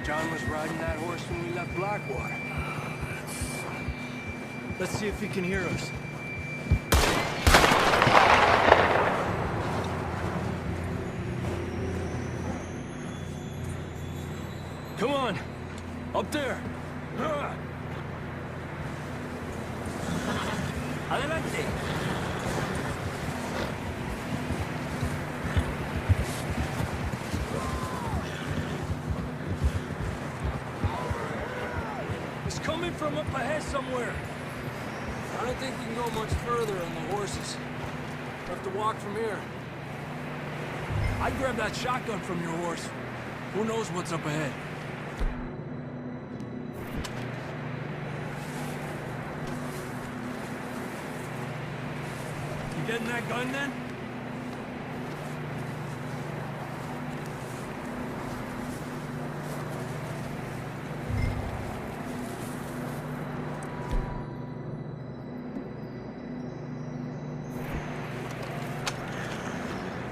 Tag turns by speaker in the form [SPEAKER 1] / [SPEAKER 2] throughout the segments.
[SPEAKER 1] John was riding that horse when we left Blackwater. Let's see if he can hear us. Come on! Up there! Adelante! It's coming from up ahead somewhere. I don't think we can go much further on the horses. We'll have to walk from here. I'd grab that shotgun from your horse. Who knows what's up ahead? You getting that gun then?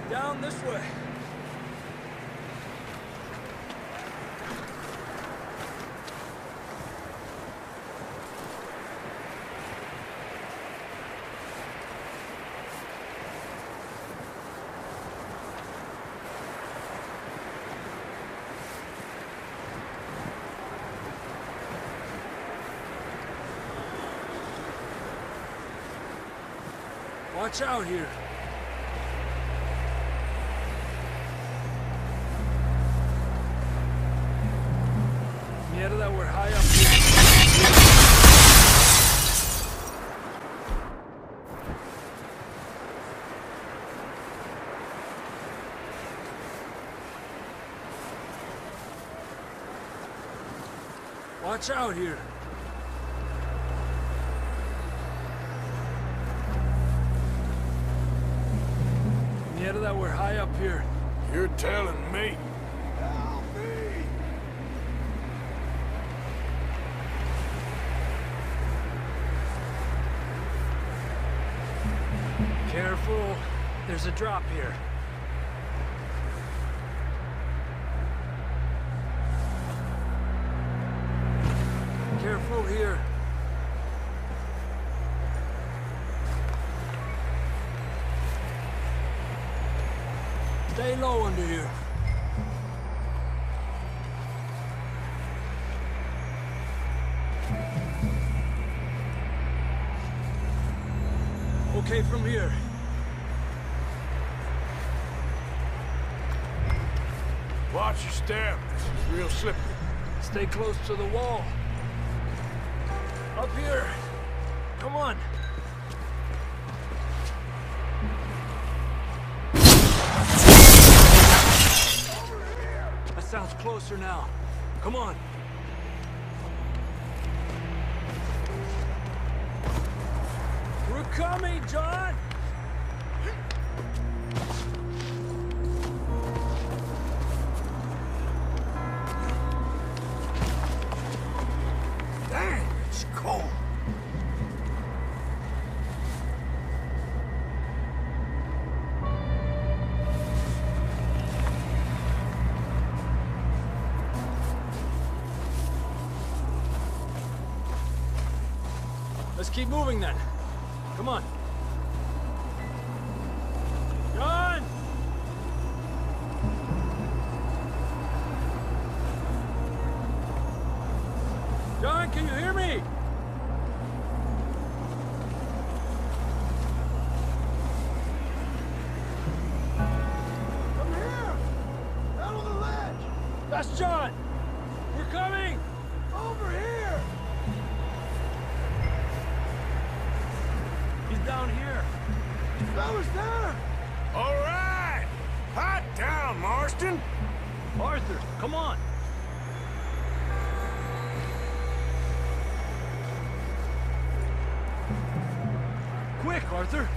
[SPEAKER 1] Down this way. Watch out here. Mierda, we're high up here. Watch out here. Mierda, we're high up here.
[SPEAKER 2] You're telling me.
[SPEAKER 1] Help me! Careful. There's a drop here. Careful here. Stay low under here. Okay from here.
[SPEAKER 2] Watch your step. This is real slippery.
[SPEAKER 1] Stay close to the wall. Up here. Come on. That sounds closer now. Come on. We're coming, John!
[SPEAKER 2] Dang, it's cold.
[SPEAKER 1] Let's keep moving then. Come on. John! John, can you hear me?
[SPEAKER 2] Come here! Out on the ledge!
[SPEAKER 1] That's John! We're coming!
[SPEAKER 2] Over here!
[SPEAKER 1] He's down here.
[SPEAKER 2] Fellas there! All right! Hot down, Marston!
[SPEAKER 1] Arthur, come on! Quick, Arthur!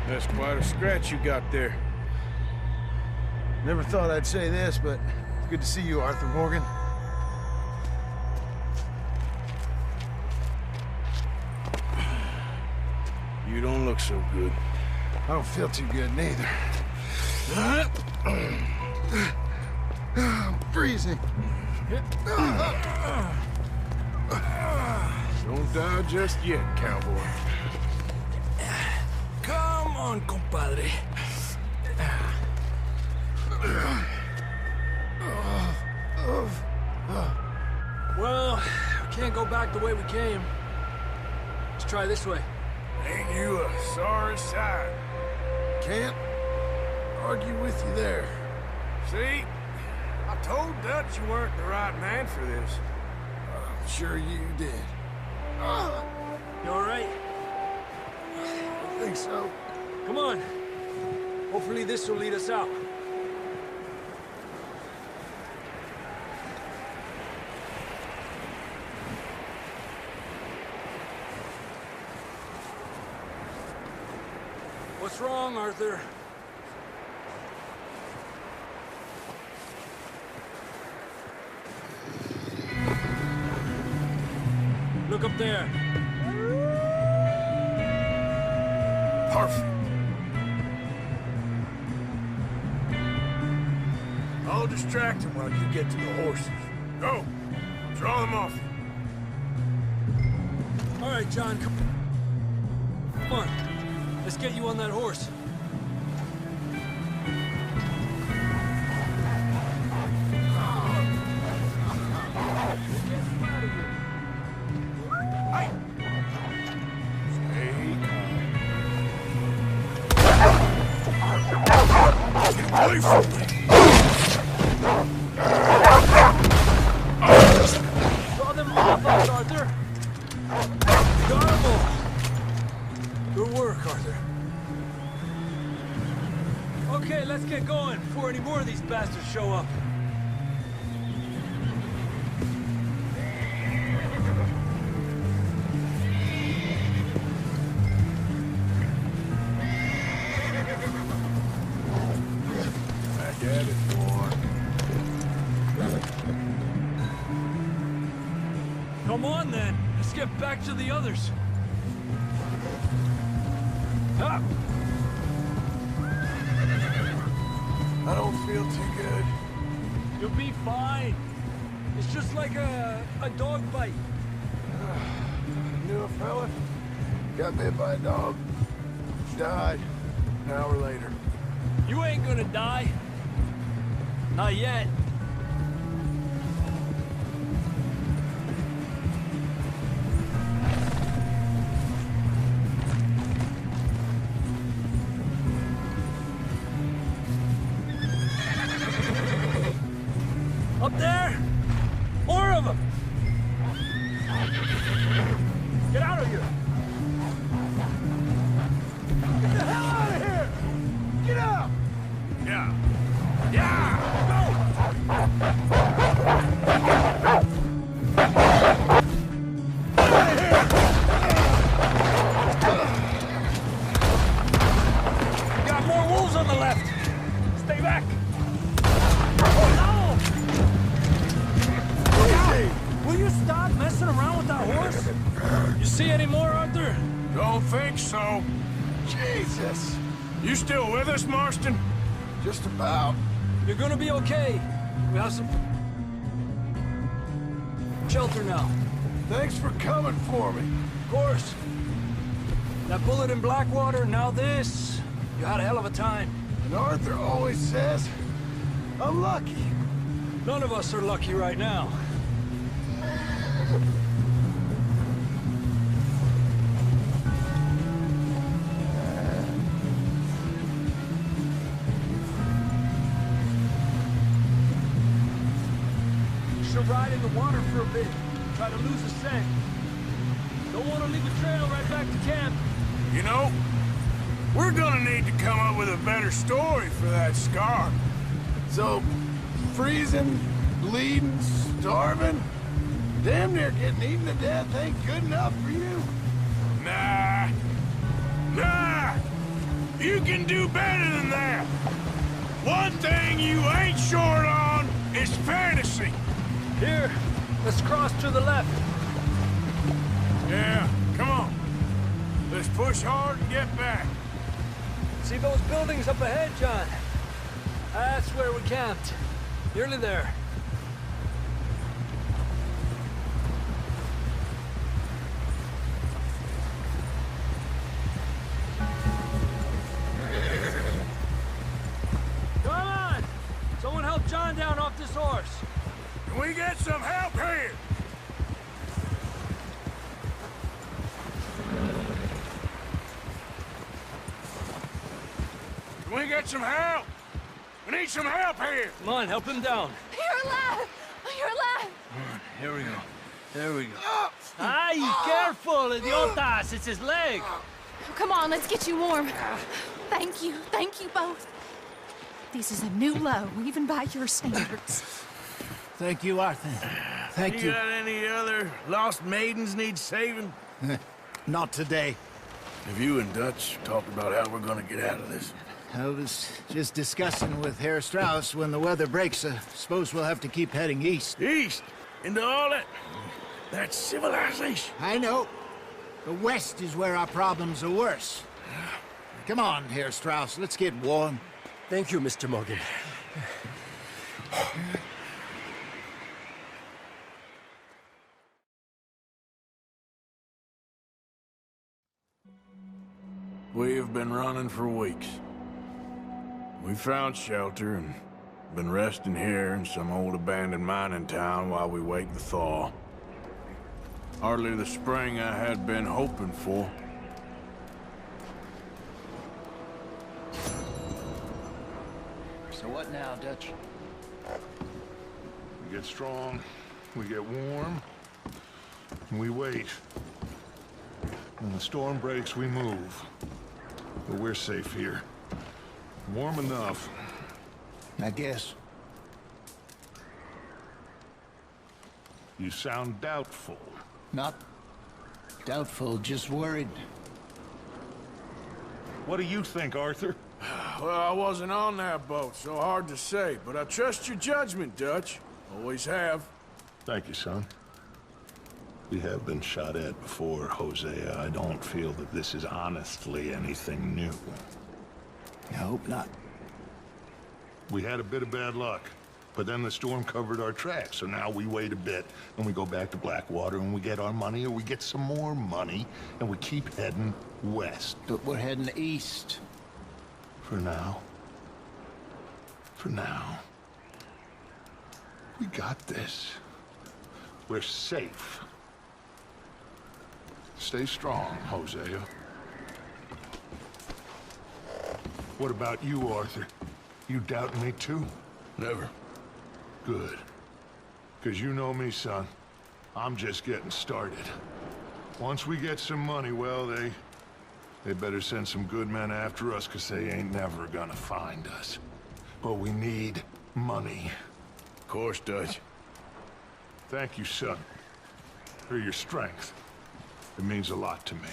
[SPEAKER 2] That's quite a scratch you got there.
[SPEAKER 3] Never thought I'd say this, but it's good to see you, Arthur Morgan.
[SPEAKER 2] You don't look so good.
[SPEAKER 3] don't feel too good neither. I'm freezing.
[SPEAKER 2] Don't die just yet, cowboy.
[SPEAKER 1] Come on, compadre. Well, we can't go back the way we came. Let's try this way.
[SPEAKER 2] Ain't you a sorry sight?
[SPEAKER 3] Can't argue with you there.
[SPEAKER 2] See? I told Dutch you weren't the right man for this.
[SPEAKER 3] I'm sure you did.
[SPEAKER 1] You all right?
[SPEAKER 3] I think so.
[SPEAKER 1] Come on. Hopefully this will lead us out. What's wrong, Arthur? Look up there.
[SPEAKER 2] Perfect. I'll distract him while you get to the horses. Go. Draw them off.
[SPEAKER 1] All right, John, come on. Let's get you on that horse.
[SPEAKER 2] Hey. Stay calm. Get away from me.
[SPEAKER 1] Draw them off us, Arthur. Got 'em all. Good work, Arthur. Okay, let's get going before any more of these bastards show up.
[SPEAKER 2] Back at it, boy.
[SPEAKER 1] Come on, then. Let's get back to the others. Up.
[SPEAKER 3] I don't feel too good.
[SPEAKER 1] You'll be fine. It's just like a dog bite.
[SPEAKER 3] Knew a fella, got bit by a dog, died an hour later.
[SPEAKER 1] You ain't gonna die. Not yet. Up there! More of them! Get out of here!
[SPEAKER 3] Get the hell out of here! Get out!
[SPEAKER 2] Yeah. Yeah! Go!
[SPEAKER 1] Got more wolves on the left! Stay back! Will you stop messing around with that horse? You see any more, Arthur?
[SPEAKER 2] Don't think so.
[SPEAKER 3] Jesus!
[SPEAKER 2] You still with us, Marston?
[SPEAKER 3] Just about.
[SPEAKER 1] You're gonna be okay. We have some shelter now.
[SPEAKER 3] Thanks for coming for me.
[SPEAKER 1] Of course. That bullet in Blackwater, now this. You had a hell of a time.
[SPEAKER 3] And Arthur always says, I'm lucky.
[SPEAKER 1] None of us are lucky right now. Should ride in the water for a bit. Try to lose the scent. Don't want to leave a trail right back to camp.
[SPEAKER 2] You know, we're gonna need to come up with a better story for that scar.
[SPEAKER 3] So, freezing, bleeding, starving, damn near getting eaten to death ain't good enough for you.
[SPEAKER 2] Nah. Nah! You can do better than that. One thing you ain't short on is fantasy.
[SPEAKER 1] Here, let's cross to the left.
[SPEAKER 2] Yeah, come on. Let's push hard and get back.
[SPEAKER 1] See those buildings up ahead, John? That's where we camped. Nearly there. Come on! Someone help John down off this horse.
[SPEAKER 2] Can we get some help here? Can we get some help? We need some help here!
[SPEAKER 1] Come on, help him down.
[SPEAKER 4] You're alive! You're alive!
[SPEAKER 1] Come on, here we go. There we go. Ay, careful, idiotas! It's his leg!
[SPEAKER 4] Come on, let's get you warm. Thank you both. This is a new low, even by your standards.
[SPEAKER 3] Thank you, Arthur. Thank you.
[SPEAKER 2] Got any other lost maidens need saving?
[SPEAKER 3] Not today.
[SPEAKER 2] Have you and Dutch talked about how we're gonna get out of this?
[SPEAKER 3] I was just discussing with Herr Strauss when the weather breaks. Suppose we'll have to keep heading east.
[SPEAKER 2] East? Into all that civilization?
[SPEAKER 3] I know. The west is where our problems are worse. Come on, Herr Strauss, let's get warm.
[SPEAKER 1] Thank you, Mr. Morgan.
[SPEAKER 2] We have been running for weeks. We found shelter and been resting here in some old abandoned mining town while we wait the thaw. Hardly the spring I had been hoping for.
[SPEAKER 3] So what now, Dutch?
[SPEAKER 5] We get strong, we get warm, and we wait. When the storm breaks, we move. But we're safe here. Warm enough.
[SPEAKER 3] I guess.
[SPEAKER 5] You sound doubtful.
[SPEAKER 3] Not doubtful, just worried.
[SPEAKER 5] What do you think, Arthur?
[SPEAKER 2] Well, I wasn't on that boat, so hard to say, but I trust your judgment, Dutch. Always have.
[SPEAKER 5] Thank you, son. We have been shot at before, Hosea. I don't feel that this is honestly anything new.
[SPEAKER 3] I hope not.
[SPEAKER 5] We had a bit of bad luck, but then the storm covered our tracks, so now we wait a bit, and we go back to Blackwater, and we get our money, or we get some more money, and we keep heading west.
[SPEAKER 3] But we're heading east.
[SPEAKER 5] For now. For now. We got this. We're safe. Stay strong, Hosea. What about you, Arthur? You doubting me too?
[SPEAKER 2] Never.
[SPEAKER 5] Good. Because you know me, son. I'm just getting started. Once we get some money, well, they better send some good men after us, because they ain't never gonna find us. But we need money.
[SPEAKER 2] Of course, Dutch.
[SPEAKER 5] Thank you, son, for your strength. It means a lot to me.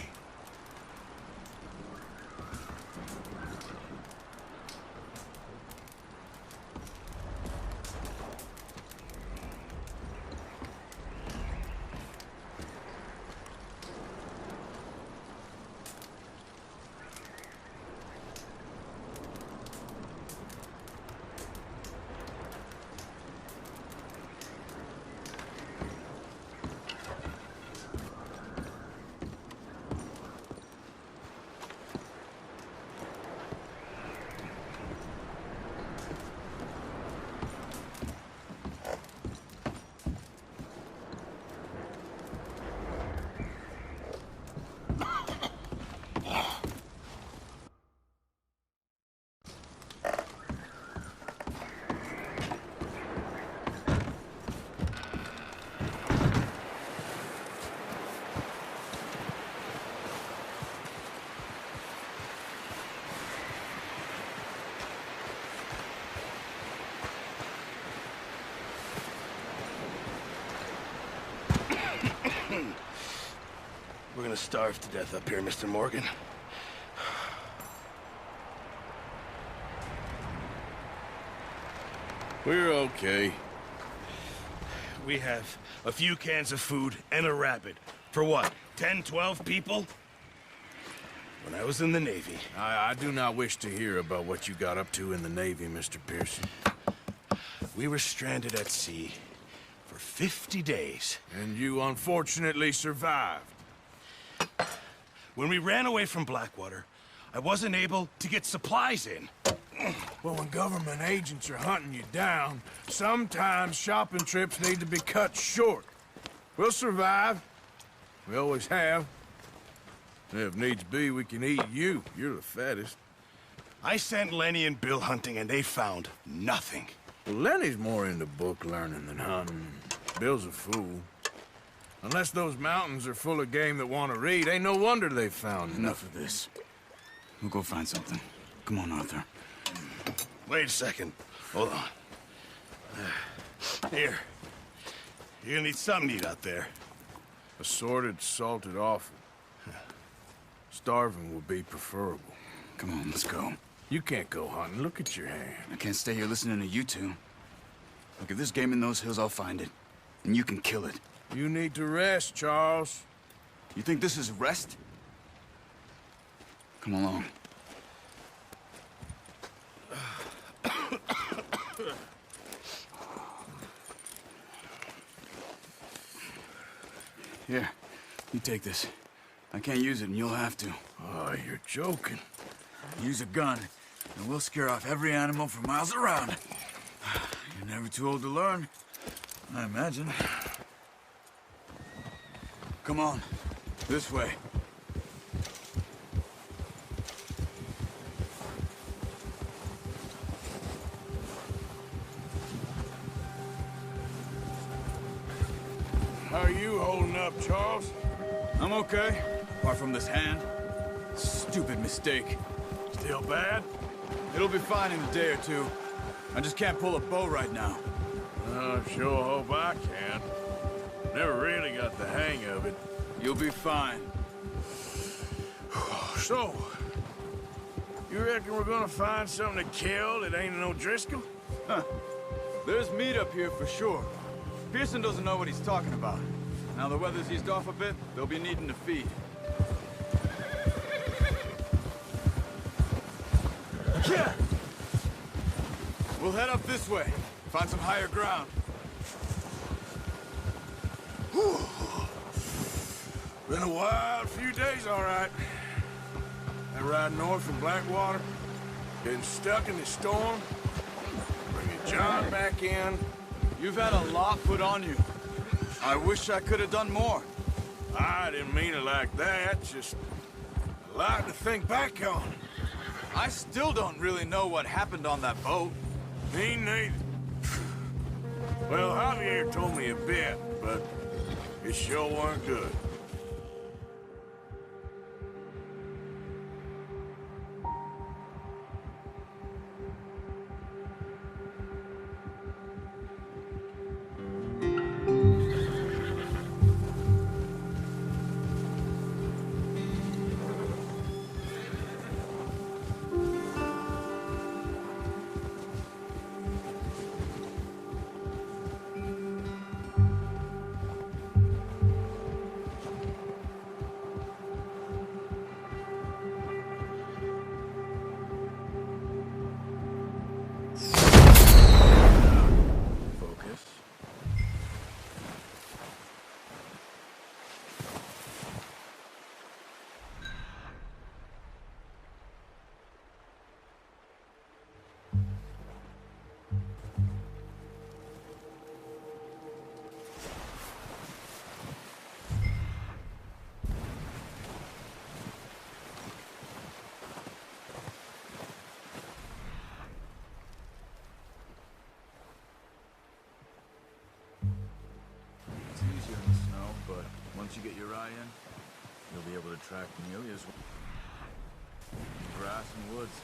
[SPEAKER 6] We're gonna starve to death up here, Mr. Morgan.
[SPEAKER 2] We're okay.
[SPEAKER 6] We have a few cans of food and a rabbit. For what, 10, 12 people? when I was in the Navy.
[SPEAKER 2] I do not wish to hear about what you got up to in the Navy, Mr. Pearson.
[SPEAKER 6] We were stranded at sea for 50 days.
[SPEAKER 2] And you unfortunately survived.
[SPEAKER 6] When we ran away from Blackwater, I wasn't able to get supplies in.
[SPEAKER 2] Well, when government agents are hunting you down, sometimes shopping trips need to be cut short. We'll survive. We always have. If needs be, we can eat you. You're the fattest.
[SPEAKER 6] I sent Lenny and Bill hunting, and they found nothing.
[SPEAKER 2] Well, Lenny's more into book learning than hunting. Bill's a fool. Unless those mountains are full of game that want to read, ain't no wonder they found
[SPEAKER 7] Enough of this. We'll go find something. Come on, Arthur.
[SPEAKER 6] Wait a second. Hold on. Here. You're gonna need something to eat out there.
[SPEAKER 2] Assorted, salted offal. Starving would be preferable.
[SPEAKER 7] Come on, let's go.
[SPEAKER 2] You can't go hunting. Look at your hand.
[SPEAKER 7] I can't stay here listening to you two. Look, if there's game in those hills, I'll find it. And you can kill it.
[SPEAKER 2] You need to rest, Charles.
[SPEAKER 7] You think this is rest? Come along. Here, you take this. I can't use it, and you'll have to.
[SPEAKER 2] Oh, you're joking.
[SPEAKER 7] Use a gun, and we'll scare off every animal for miles around. You're never too old to learn, I imagine. Come on, this way.
[SPEAKER 2] How are you holding up, Charles?
[SPEAKER 7] I'm okay, apart from this hand. Stupid mistake.
[SPEAKER 2] Still bad?
[SPEAKER 7] It'll be fine in a day or two. I just can't pull a bow right now.
[SPEAKER 2] I sure hope I can. Never really got the hang of it.
[SPEAKER 7] You'll be fine.
[SPEAKER 2] So, you reckon we're gonna find something to kill that ain't no Driscoll?
[SPEAKER 7] Huh. There's meat up here for sure. Pearson doesn't know what he's talking about. Now the weather's eased off a bit, they'll be needing to feed. Yeah. We'll head up this way. Find some higher ground.
[SPEAKER 2] Whew. Been a wild few days, all right. That ride north from Blackwater, getting stuck in the storm, bringing John back in.
[SPEAKER 7] You've had a lot put on you. I wish I could have done more.
[SPEAKER 2] I didn't mean it like that, just a lot to think back on.
[SPEAKER 7] I still don't really know what happened on that boat.
[SPEAKER 2] Me neither. Well, Javier told me a bit, but it sure weren't good.
[SPEAKER 7] It's easier in the snow, but once you get your eye in, you'll be able to track nearly as well. Grass and woods.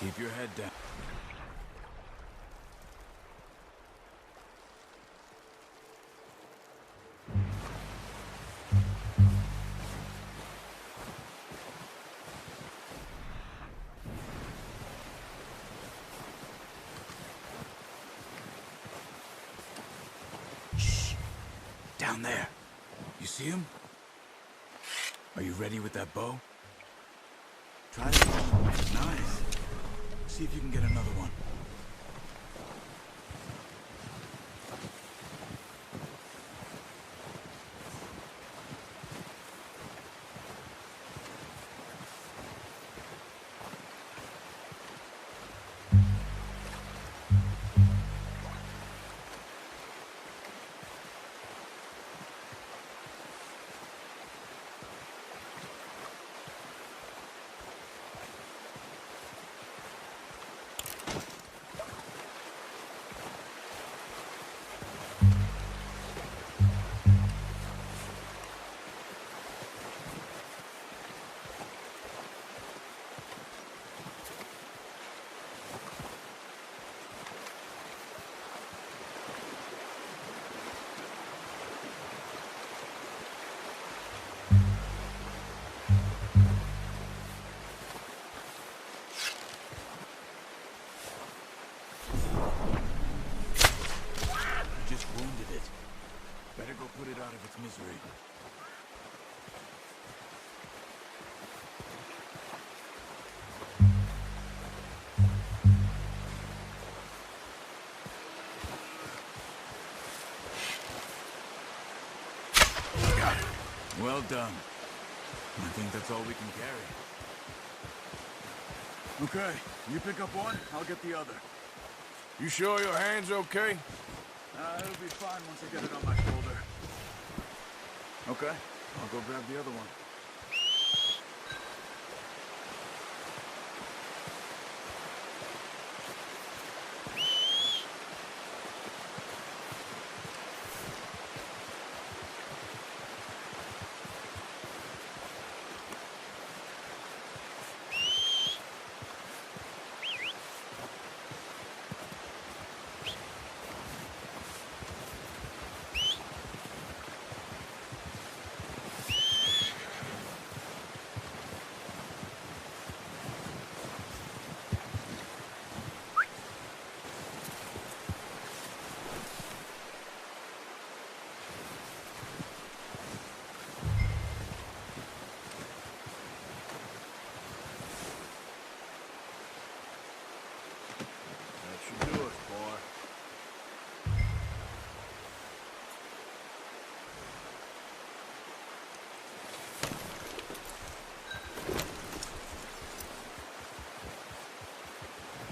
[SPEAKER 7] Keep your head down. Down there. You see him? Are you ready with that bow? Try to... Nice. See if you can get another one. Wounded it. Better go put it out of its misery. Got it. Well done. I think that's all we can carry. Okay, you pick up one, I'll get the other.
[SPEAKER 2] You sure your hand's okay?
[SPEAKER 7] It'll be fine once I get it on my shoulder. Okay, I'll go grab the other one.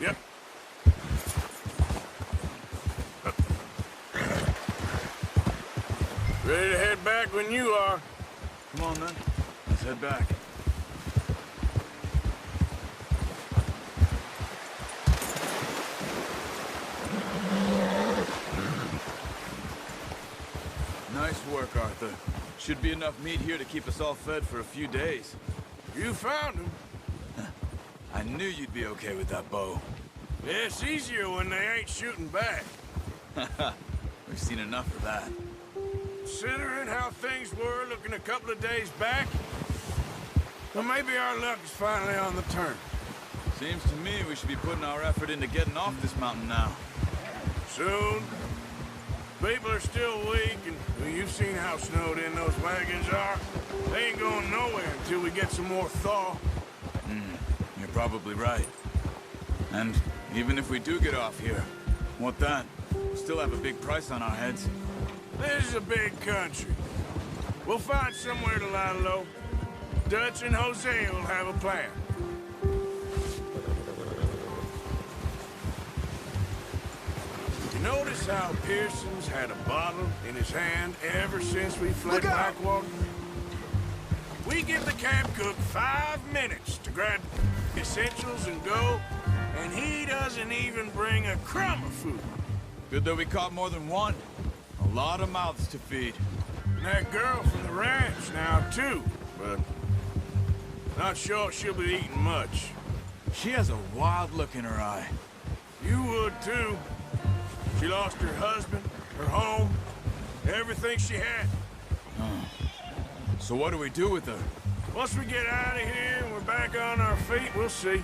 [SPEAKER 2] Yep. Ready to head back when you are.
[SPEAKER 7] Come on, then. Let's head back. Nice work, Arthur. Should be enough meat here to keep us all fed for a few days.
[SPEAKER 2] You found him.
[SPEAKER 7] I knew you'd be okay with that bow.
[SPEAKER 2] Yeah, it's easier when they ain't shooting back.
[SPEAKER 7] We've seen enough of that.
[SPEAKER 2] Considering how things were looking a couple of days back, well, maybe our luck is finally on the turn.
[SPEAKER 7] Seems to me we should be putting our effort into getting off this mountain now.
[SPEAKER 2] Soon. People are still weak, and well, you've seen how snowed in those wagons are. They ain't going nowhere until we get some more thaw.
[SPEAKER 7] You're probably right. And even if we do get off here, what then? We still have a big price on our heads.
[SPEAKER 2] This is a big country. We'll find somewhere to lie low. Dutch and Jose will have a plan. You notice how Pearson's had a bottle in his hand ever since we fled Blackwater? We give the camp cook 5 minutes to grab essentials and go, and he doesn't even bring a crumb of food.
[SPEAKER 7] Good that we caught more than one. A lot of mouths to feed.
[SPEAKER 2] And that girl from the ranch now, too, but not sure she'll be eating much.
[SPEAKER 7] She has a wild look in her eye.
[SPEAKER 2] You would, too. She lost her husband, her home, everything she had.
[SPEAKER 7] So what do we do with her?
[SPEAKER 2] Once we get out of here and we're back on our feet, we'll see.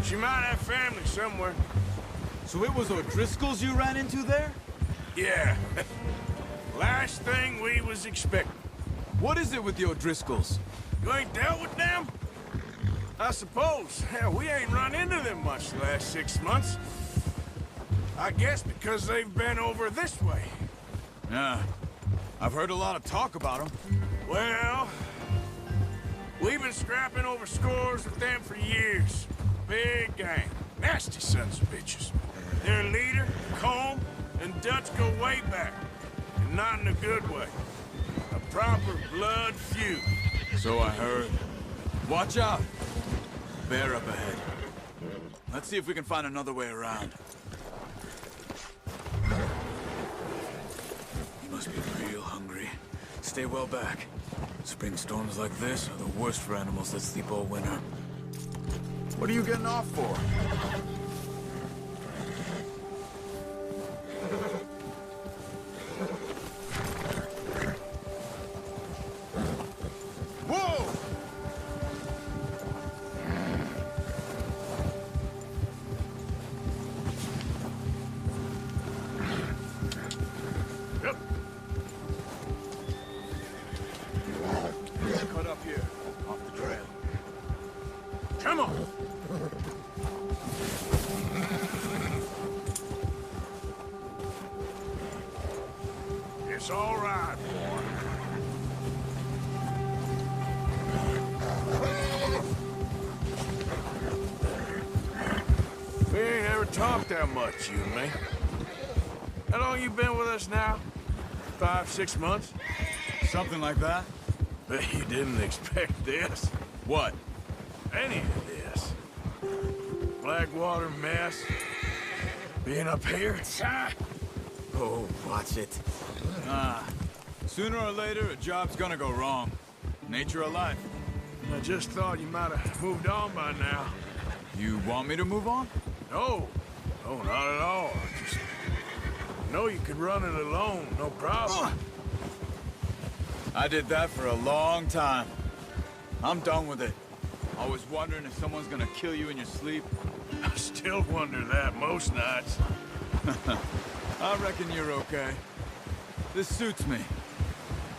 [SPEAKER 2] She might have family somewhere.
[SPEAKER 7] So it was O'Driscoll's you ran into there?
[SPEAKER 2] Yeah. Last thing we was expecting.
[SPEAKER 7] What is it with the O'Driscolls?
[SPEAKER 2] You ain't dealt with them? I suppose. Hell, we ain't run into them much the last 6 months. I guess because they've been over this way.
[SPEAKER 7] Yeah. I've heard a lot of talk about them.
[SPEAKER 2] Well, we've been scrapping over scores with them for years. Big gang. Nasty sons of bitches. Their leader, Combe, and Dutch go way back. And not in a good way. A proper blood feud.
[SPEAKER 7] So I heard. Watch out! Bear up ahead. Let's see if we can find another way around. You must be real hungry. Stay well back. Spring storms like this are the worst for animals that sleep all winter. What are you getting off for? Whoa!
[SPEAKER 2] Yep.
[SPEAKER 7] Cut up here, off the trail.
[SPEAKER 2] Come on. It's all right, boy. We ain't ever talked that much, you and me. How long you been with us now? 5, 6 months?
[SPEAKER 7] Something like that?
[SPEAKER 2] Bet you didn't expect this.
[SPEAKER 7] What?
[SPEAKER 2] Any of this. Blackwater mess. Being up here.
[SPEAKER 7] Oh, watch it. Sooner or later, a job's gonna go wrong. Nature of life.
[SPEAKER 2] I just thought you might have moved on by now.
[SPEAKER 7] You want me to move on?
[SPEAKER 2] No. No, not at all. I just know you could run it alone, no problem.
[SPEAKER 7] I did that for a long time. I'm done with it. Always wondering if someone's gonna kill you in your sleep.
[SPEAKER 2] I still wonder that most nights.
[SPEAKER 7] I reckon you're okay. This suits me.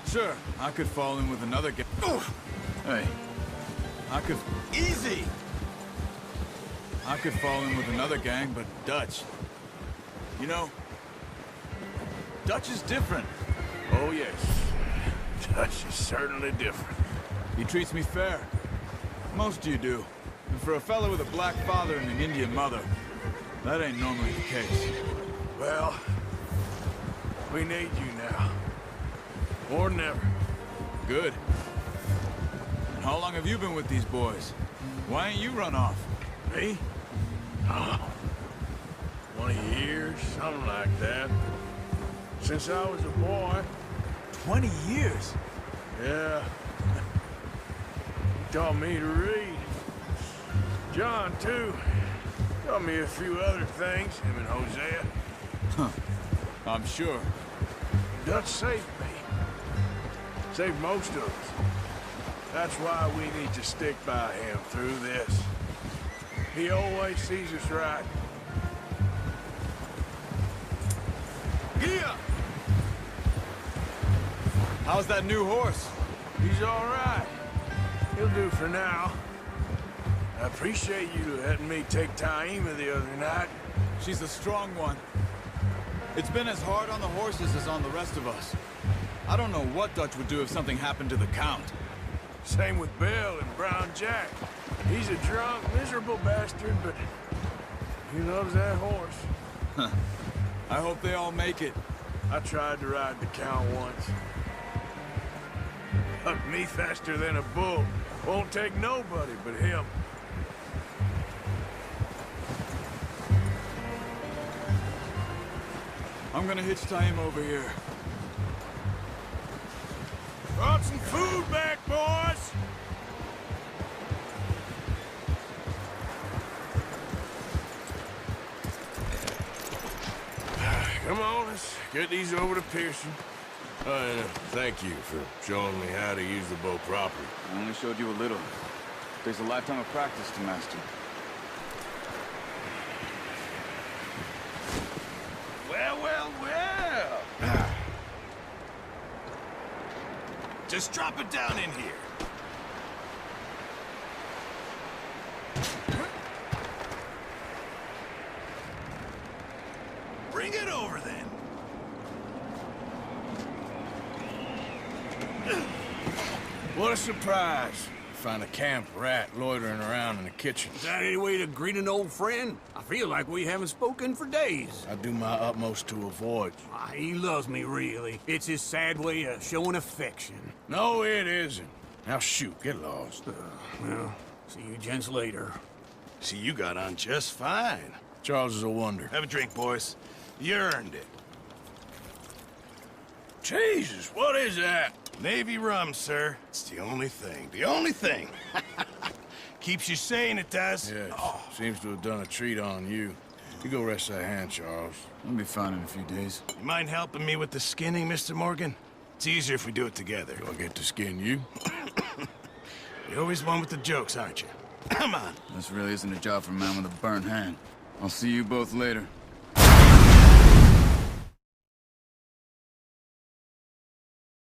[SPEAKER 7] Sure, I could fall in with another guy. Hey, I could... Easy! I could fall in with another gang, but Dutch... You know, Dutch is different.
[SPEAKER 2] Oh, yes. Dutch is certainly different.
[SPEAKER 7] He treats me fair. Most of you do. And for a fella with a black father and an Indian mother, that ain't normally the case.
[SPEAKER 2] Well, we need you now. More than ever.
[SPEAKER 7] Good. And how long have you been with these boys? Why ain't you run off?
[SPEAKER 2] Me? Oh, 20 years, something like that. Since I was a boy.
[SPEAKER 7] 20 years?
[SPEAKER 2] Yeah. He taught me to read. John, too. Taught me a few other things, him and Hosea.
[SPEAKER 7] Huh. I'm sure.
[SPEAKER 2] Dutch saved me. Saved most of us. That's why we need to stick by him through this. He always sees us right.
[SPEAKER 7] Yeah! How's that new horse?
[SPEAKER 2] He's all right. He'll do for now. I appreciate you letting me take Taima the other night.
[SPEAKER 7] She's a strong one. It's been as hard on the horses as on the rest of us. I don't know what Dutch would do if something happened to the Count.
[SPEAKER 2] Same with Bill and Brown Jack. He's a drunk, miserable bastard, but he loves that horse.
[SPEAKER 7] I hope they all make it.
[SPEAKER 2] I tried to ride the Count once. Hucked me faster than a bull. Won't take nobody but him.
[SPEAKER 7] I'm gonna hitch Taima over here.
[SPEAKER 2] Brought some food back, boys! Come on, let's get these over to Pearson. And thank you for showing me how to use the bow properly.
[SPEAKER 7] I only showed you a little. Takes a lifetime of practice to master.
[SPEAKER 2] Well, well, well!
[SPEAKER 6] Just drop it down in here. Bring it over, then.
[SPEAKER 2] What a surprise. Find a camp rat loitering around in the kitchen.
[SPEAKER 1] Is that any way to greet an old friend? I feel like we haven't spoken for days.
[SPEAKER 2] I do my utmost to avoid you.
[SPEAKER 1] He loves me, really. It's his sad way of showing affection.
[SPEAKER 2] No, it isn't. Now shoot, get lost.
[SPEAKER 1] Well, see you gents later.
[SPEAKER 6] See, you got on just fine.
[SPEAKER 2] Charles is a wonder.
[SPEAKER 6] Have a drink, boys. You earned it.
[SPEAKER 2] Jesus, what is that?
[SPEAKER 6] Navy rum, sir. It's the only thing. The only thing. Keeps you sane, it does.
[SPEAKER 2] Yeah, seems to have done a treat on you. You go rest that hand, Charles.
[SPEAKER 7] I'll be fine in a few days.
[SPEAKER 6] You mind helping me with the skinning, Mr. Morgan? It's easier if we do it together.
[SPEAKER 2] Do I get to skin you?
[SPEAKER 6] You're always one with the jokes, aren't you? Come on.
[SPEAKER 7] This really isn't a job for a man with a burnt hand. I'll see you both later.